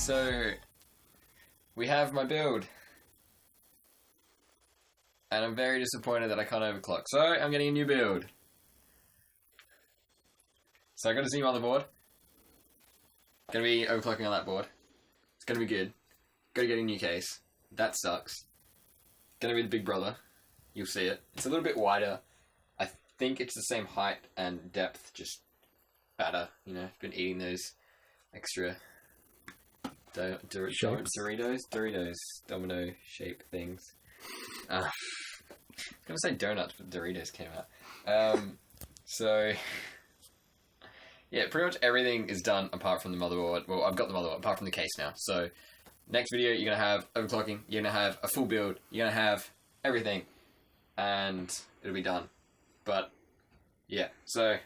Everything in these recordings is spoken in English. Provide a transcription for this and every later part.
So we have my build. And I'm very disappointed that I can't overclock. So I'm getting a new build. So I got a new motherboard. Gonna be overclocking on that board. It's gonna be good. Gotta get a new case. That sucks. Gonna be the big brother. You'll see it. It's a little bit wider. I think it's the same height and depth, just fatter. You know, been eating those extra Doritos, domino shape things. I was gonna say donuts, but Doritos came out. So yeah, pretty much everything is done apart from the motherboard. Well, I've got the motherboard apart from the case now. So next video, you're gonna have overclocking. You're gonna have a full build. You're gonna have everything, and it'll be done. But yeah, so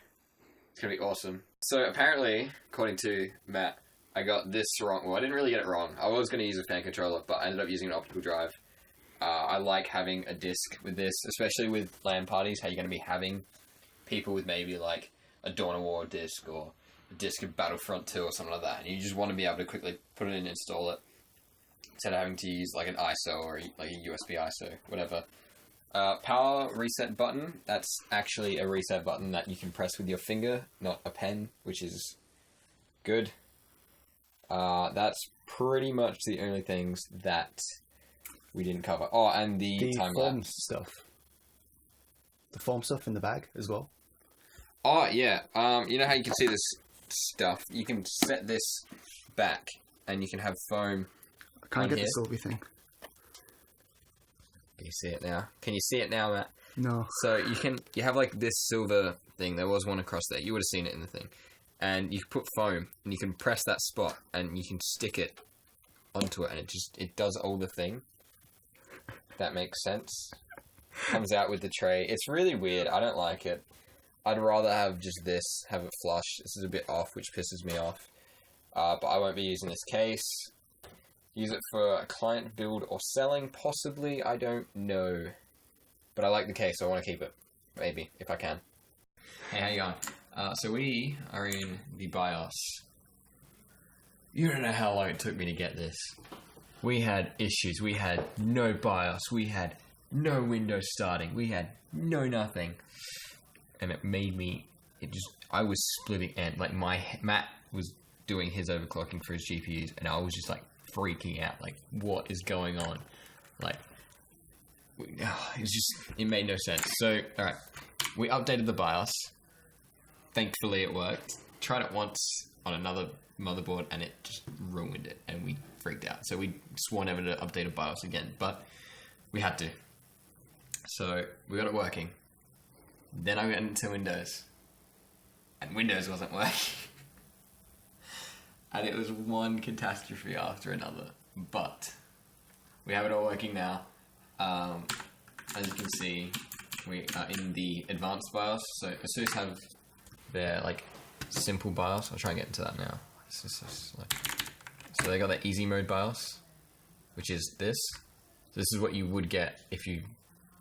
it's gonna be awesome. So apparently, according to Matt, I got this wrong. Well, I didn't really get it wrong. I was gonna use a fan controller, but I ended up using an optical drive. I like having a disc with this, especially with LAN parties, how you're going to be having people with maybe like a Dawn of War disc or a disc of Battlefront 2 or something like that. And you just want to be able to quickly put it in and install it instead of having to use like an ISO or like a USB ISO, whatever. Power reset button, that's actually a reset button that you can press with your finger, not a pen, which is good. That's pretty much the only things that we didn't cover. Oh, and the time lapse stuff. The foam stuff in the bag as well. Oh yeah. You know how you can see this stuff? You can set this back, and you can have foam. I can't get the silver thing. Can you see it now? Can you see it now, Matt? No. So you have like this silver thing. There was one across there. You would have seen it in the thing. And you can put foam, and you can press that spot, and you can stick it onto it, and it does all the thing. That makes sense. Comes out with the tray. It's really weird. I don't like it. I'd rather have just this, have it flush. This is a bit off, which pisses me off. But I won't be using this case. Use it for a client build or selling, possibly. I don't know. But I like the case, so I want to keep it. Maybe, if I can. Hey, how you going? So we are in the BIOS. You don't know how long it took me to get this. We had issues. We had no BIOS. We had no Windows starting. We had no nothing. And it made me, I was splitting end. Like Matt was doing his overclocking for his GPUs, and I was just like freaking out. Like, what is going on? Like, it made no sense. So, alright. We updated the BIOS. Thankfully it worked. Tried it once on another motherboard, and it just ruined it, and we freaked out. So we swore never to update a BIOS again, but we had to. So we got it working. Then I went into Windows, and Windows wasn't working. And it was one catastrophe after another. But we have it all working now. As you can see, we are in the advanced BIOS. So Asus have their like simple BIOS. I'll try and get into that now. So they got the easy mode BIOS, which is this. So this is what you would get if you've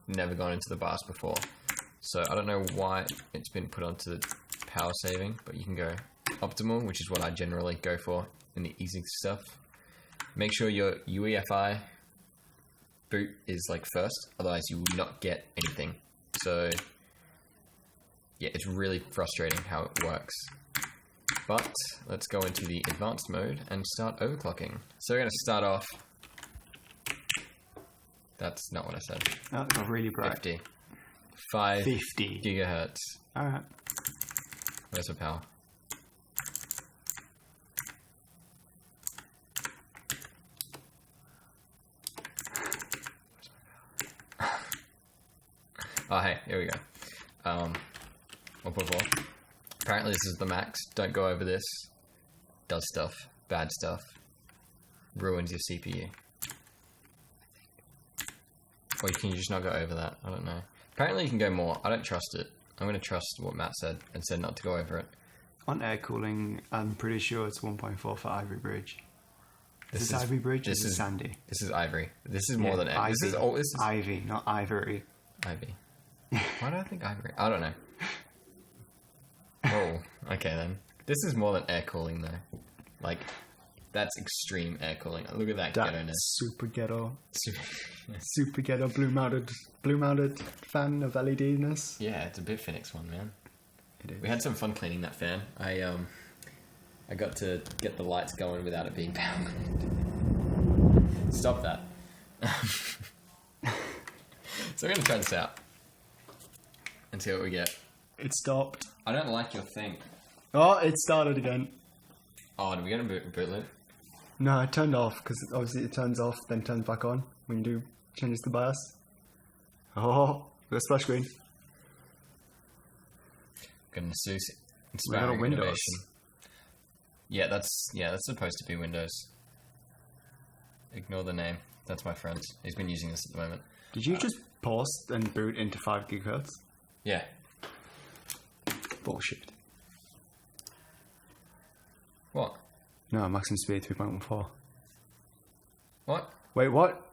never gone into the BIOS before. So I don't know why it's been put onto the power saving, but you can go optimal, which is what I generally go for in the easy stuff. Make sure your UEFI boot is like first, otherwise you will not get anything. So yeah, it's really frustrating how it works. But let's go into the advanced mode and start overclocking. So we're going to start off. That's not what I said. Oh, it got really bright. 50. 50 gigahertz. Alright. Where's the power? Oh, hey, here we go. 1.4. Apparently this is the max. Don't go over this. Does stuff. Bad stuff. Ruins your CPU. Or can you just not go over that? I don't know. Apparently you can go more. I don't trust it. I'm going to trust what Matt said and said not to go over it. On air cooling, I'm pretty sure it's 1.4 for Ivory Bridge. Is this Ivory Bridge or is this Sandy? This is Ivory. This is more than air. This is Ivy, not Ivory. Ivy. Why do I think Ivory? I don't know. Oh, okay then. This is more than air cooling though. Like, That's extreme air cooling. Look at that That's ghetto-ness. super ghetto. Super ghetto blue mounted fan of LED-ness. Yeah, it's a Bitfinex one, man. It is. We had some fun cleaning that fan. I got to get the lights going without it being powered. Stop that. So we're gonna try this out and see what we get. It stopped. I don't like your thing. Oh, it started again. Oh, did we get a boot loop? No, it turned off because obviously it turns off, then turns back on when you do changes the BIOS. Oh, the splash screen. Got an Asus We got a inspiring Windows. innovation. Yeah, that's supposed to be Windows. Ignore the name. That's my friend. He's been using this at the moment. Did you just pause and boot into 5 GHz? Yeah. Bullshit. What? No, maximum speed 3.14. What? Wait, what?